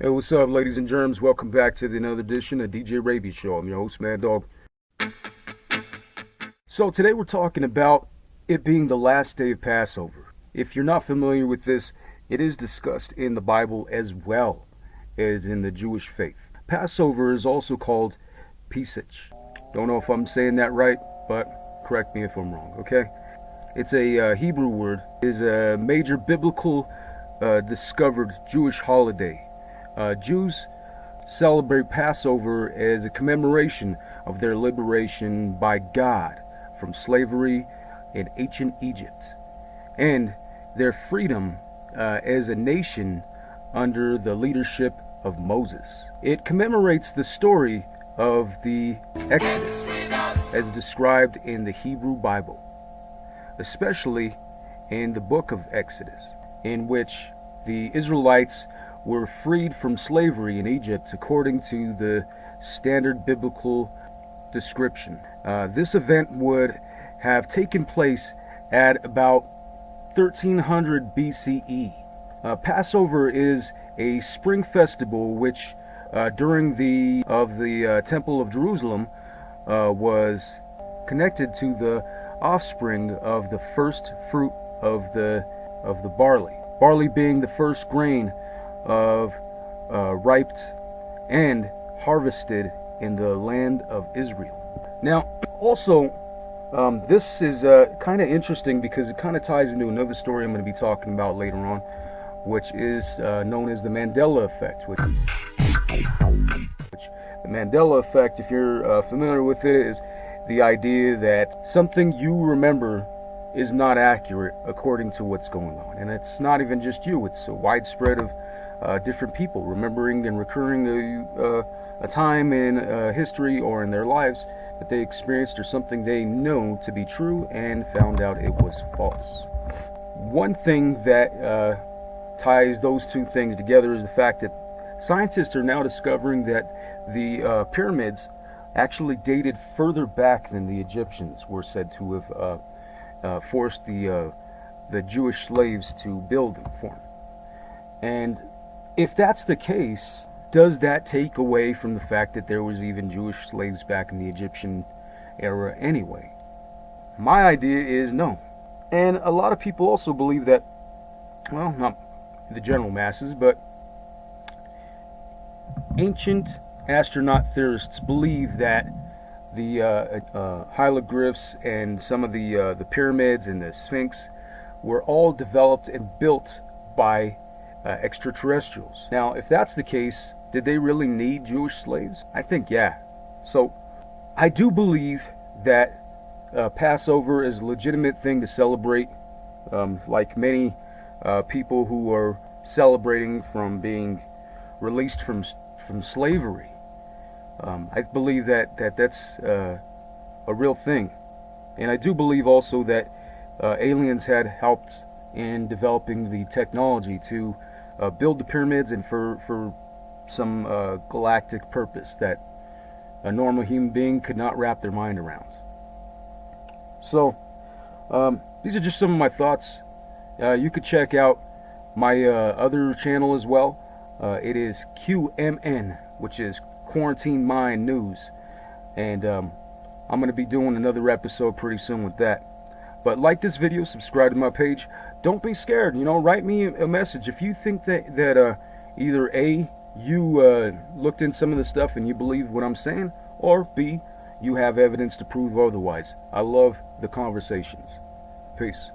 Hey, what's up, ladies and germs? Welcome back to another edition of DJ Raby Show. I'm your host, Mad Dog. So today we're talking about it being the last day of Passover. If you're not familiar with this, it is discussed in the Bible as well as in the Jewish faith. Passover is also called Pesach. Don't know if I'm saying that right, but correct me if I'm wrong, okay? It's a Hebrew word. It is a major biblical discovered Jewish holiday. Jews celebrate Passover as a commemoration of their liberation by God from slavery in ancient Egypt and their freedom as a nation under the leadership of Moses. It commemorates the story of the Exodus as described in the Hebrew Bible, especially in the book of Exodus, in which the Israelites were freed from slavery in Egypt according to the standard biblical description. This event would have taken place at about 1300 BCE. Passover is a spring festival which during the Temple of Jerusalem was connected to the offspring of the first fruit of the barley. Barley being the first grain of riped and harvested in the land of Israel. Now, also, this is kind of interesting because it kind of ties into another story I'm going to be talking about later on, which is known as the Mandela effect. Which the Mandela effect, if you're familiar with it, is the idea that something you remember is not accurate according to what's going on. And it's not even just you, it's a widespread of different people remembering and recurring a time in history or in their lives that they experienced or something they know to be true and found out it was false. One thing that ties those two things together is the fact that scientists are now discovering that the pyramids actually dated further back than the Egyptians were said to have forced the Jewish slaves to build them for them. And if that's the case, does that take away from the fact that there was even Jewish slaves back in the Egyptian era anyway? My idea is no. And a lot of people also believe that, well, not the general masses, but ancient astronaut theorists believe that the hieroglyphs and some of the pyramids and the Sphinx were all developed and built by extraterrestrials. Now, if that's the case, did they really need Jewish slaves? I think yeah. So, I do believe that Passover is a legitimate thing to celebrate, like many people who are celebrating from being released from slavery. I believe that's a real thing. And I do believe also that aliens had helped in developing the technology to build the pyramids and for some galactic purpose that a normal human being could not wrap their mind around. So, these are just some of my thoughts. You could check out my other channel as well. It is QMN, which is Quarantine Mind News. And I'm going to be doing another episode pretty soon with that. But like this video, subscribe to my page. Don't be scared. Write me a message if you think that either A, you looked in some of the stuff and you believe what I'm saying, or B, you have evidence to prove otherwise. I love the conversations. Peace.